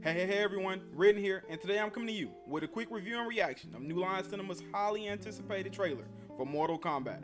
Hey everyone, Ridden here, and today I'm coming to you with a quick review and reaction of New Line Cinema's highly anticipated trailer for Mortal Kombat.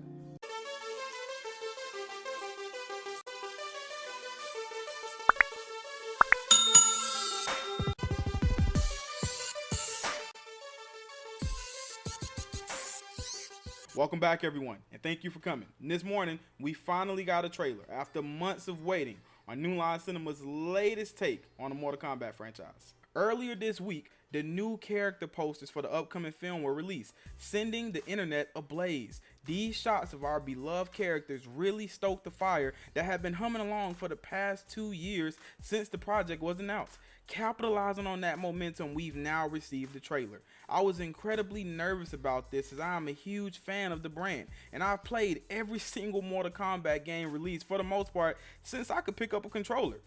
Welcome back everyone, and thank you for coming. And this morning, we finally got a trailer after months of waiting on New Line Cinema's latest take on the Mortal Kombat franchise. Earlier this week, the new character posters for the upcoming film were released, sending the internet ablaze. These shots of our beloved characters really stoked the fire that had been humming along for the past 2 years since the project was announced. Capitalizing on that momentum, we've now received the trailer. I was incredibly nervous about this as I am a huge fan of the brand, and I've played every single Mortal Kombat game released for the most part since I could pick up a controller.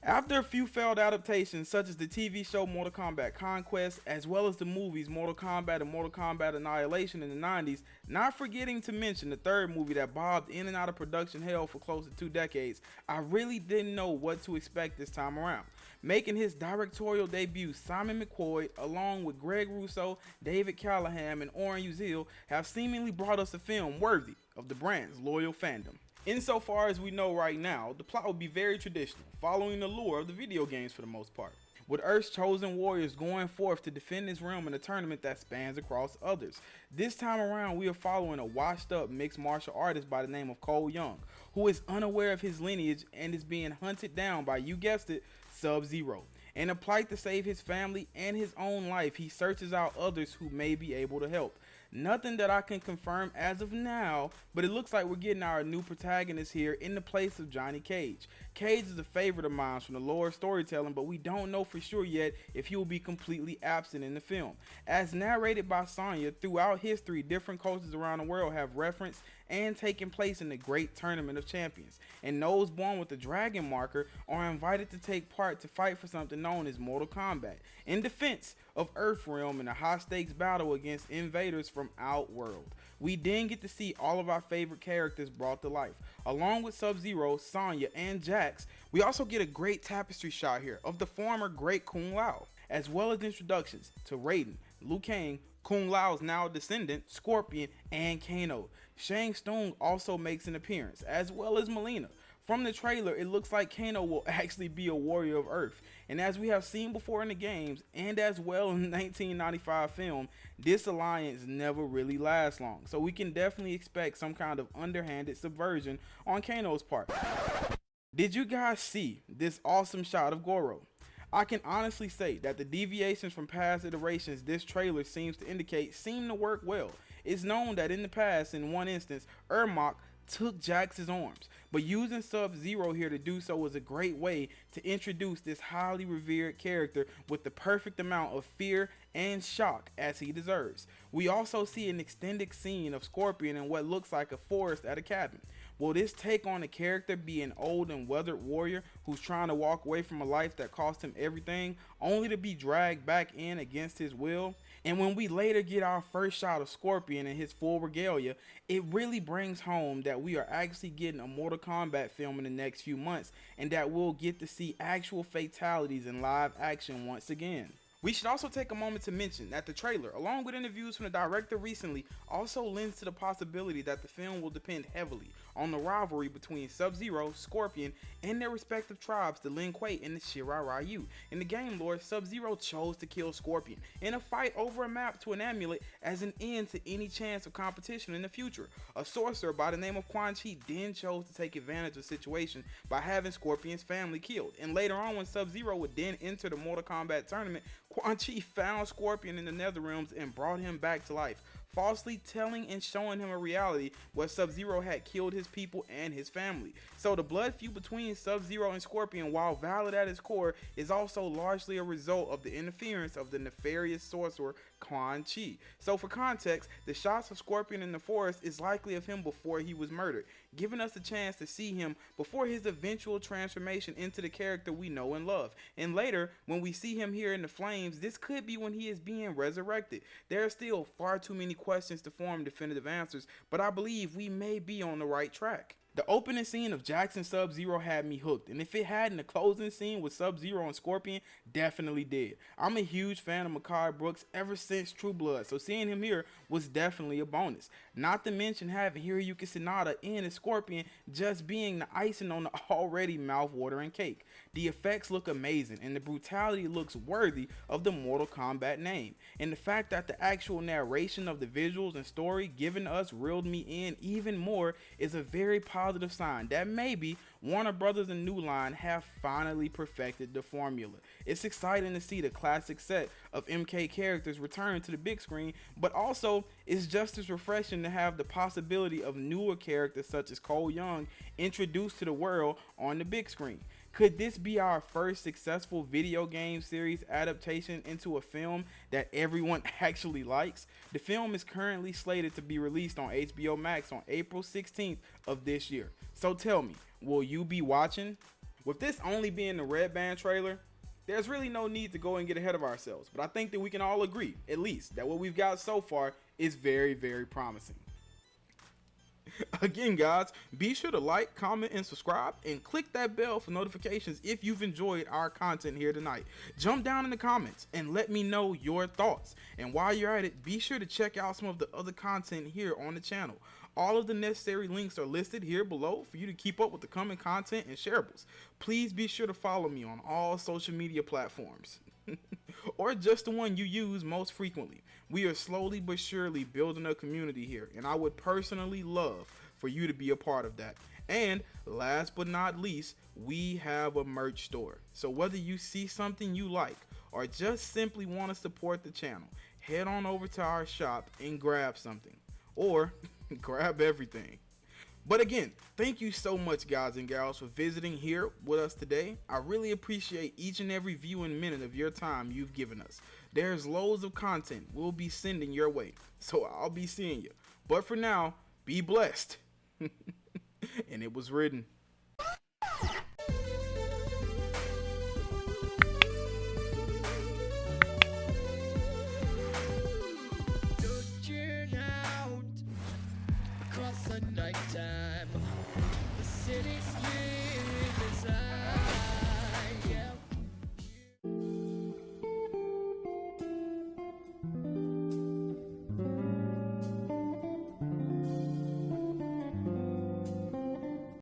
After a few failed adaptations such as the TV show Mortal Kombat Conquest, as well as the movies Mortal Kombat and Mortal Kombat Annihilation in the 90s, not forgetting to mention the third movie that bobbed in and out of production hell for close to 2 decades, I really didn't know what to expect this time around. Making his directorial debut, Simon McQuoid, along with Greg Russo, David Callahan, and Oren Uziel, have seemingly brought us a film worthy of the brand's loyal fandom. Insofar as we know right now, the plot will be very traditional, following the lore of the video games for the most part, with Earth's chosen warriors going forth to defend this realm in a tournament that spans across others. This time around, we are following a washed-up mixed martial artist by the name of Cole Young, who is unaware of his lineage and is being hunted down by, you guessed it, Sub-Zero. In a plight to save his family and his own life, he searches out others who may be able to help. Nothing that I can confirm as of now, but it looks like we're getting our new protagonist here in the place of Johnny Cage. Cage is a favorite of mine from the lore storytelling, but we don't know for sure yet if he will be completely absent in the film. As narrated by Sonya, throughout history, different cultures around the world have referenced and taken place in the Great Tournament of Champions, and those born with the dragon marker are invited to take part to fight for something known as Mortal Kombat, in defense of Earthrealm in a high-stakes battle against invaders from Outworld. We then get to see all of our favorite characters brought to life. Along with Sub-Zero, Sonya, and Jax, we also get a great tapestry shot here of the former great Kung Lao, as well as introductions to Raiden, Liu Kang, Kung Lao's now descendant, Scorpion, and Kano. Shang Tsung also makes an appearance, as well as Mileena. From the trailer, it looks like Kano will actually be a warrior of Earth, and as we have seen before in the games, and as well in the 1995 film, this alliance never really lasts long, so we can definitely expect some kind of underhanded subversion on Kano's part. Did you guys see this awesome shot of Goro? I can honestly say that the deviations from past iterations this trailer seems to indicate seem to work well. It's known that in the past, in one instance, Ermac took Jax's arms, but using Sub-Zero here to do so was a great way to introduce this highly revered character with the perfect amount of fear and shock as he deserves. We also see an extended scene of Scorpion in what looks like a forest at a cabin. Will this take on the character be an old and weathered warrior who's trying to walk away from a life that cost him everything, only to be dragged back in against his will? And when we later get our first shot of Scorpion in his full regalia, it really brings home that we are actually getting a Mortal Kombat film in the next few months, and that we'll get to see actual fatalities in live action once again. We should also take a moment to mention that the trailer, along with interviews from the director recently, also lends to the possibility that the film will depend heavily on the rivalry between Sub-Zero, Scorpion, and their respective tribes, the Lin Kuei and the Shirai Ryu. In the game lore, Sub-Zero chose to kill Scorpion in a fight over a map to an amulet as an end to any chance of competition in the future. A sorcerer by the name of Quan Chi then chose to take advantage of the situation by having Scorpion's family killed, and later on when Sub-Zero would then enter the Mortal Kombat tournament, Quan Chi found Scorpion in the Netherrealms and brought him back to life, falsely telling and showing him a reality where Sub-Zero had killed his people and his family. So the blood feud between Sub-Zero and Scorpion, while valid at its core, is also largely a result of the interference of the nefarious sorcerer Quan Chi. So for context, the shots of Scorpion in the forest is likely of him before he was murdered, giving us a chance to see him before his eventual transformation into the character we know and love. And later, when we see him here in the flames, this could be when he is being resurrected. There are still far too many questions to form definitive answers, but I believe we may be on the right track. The opening scene of Jackson Sub-Zero had me hooked, and if it hadn't, the closing scene with Sub-Zero and Scorpion definitely did. I'm a huge fan of Mekhi Brooks ever since True Blood, so seeing him here was definitely a bonus. Not to mention having Hiroyuki Sanada in as Scorpion just being the icing on the already mouth-watering cake. The effects look amazing, and the brutality looks worthy of the Mortal Kombat name. And the fact that the actual narration of the visuals and story given to us reeled me in even more is a very positive sign that maybe Warner Brothers and New Line have finally perfected the formula. It's exciting to see the classic set of MK characters return to the big screen, but also it's just as refreshing to have the possibility of newer characters such as Cole Young introduced to the world on the big screen. Could this be our first successful video game series adaptation into a film that everyone actually likes? The film is currently slated to be released on HBO Max on April 16th of this year. So tell me, will you be watching? With this only being the Red Band trailer, there's really no need to go and get ahead of ourselves. But I think that we can all agree, at least, that what we've got so far is very, very promising. Again, guys, be sure to like, comment, and subscribe, and click that bell for notifications if you've enjoyed our content here tonight. Jump down in the comments and let me know your thoughts. And while you're at it, be sure to check out some of the other content here on the channel. All of the necessary links are listed here below for you to keep up with the coming content and shareables. Please be sure to follow me on all social media platforms. Or just the one you use most frequently. We are slowly but surely building a community here, and I would personally love for you to be a part of that. And last but not least, we have a merch store. So whether you see something you like or just simply want to support the channel, head on over to our shop and grab something, or grab everything. But again, thank you so much, guys and gals, for visiting here with us today. I really appreciate each and every viewing minute of your time you've given us. There's loads of content we'll be sending your way, so I'll be seeing you. But for now, be blessed. And it was written.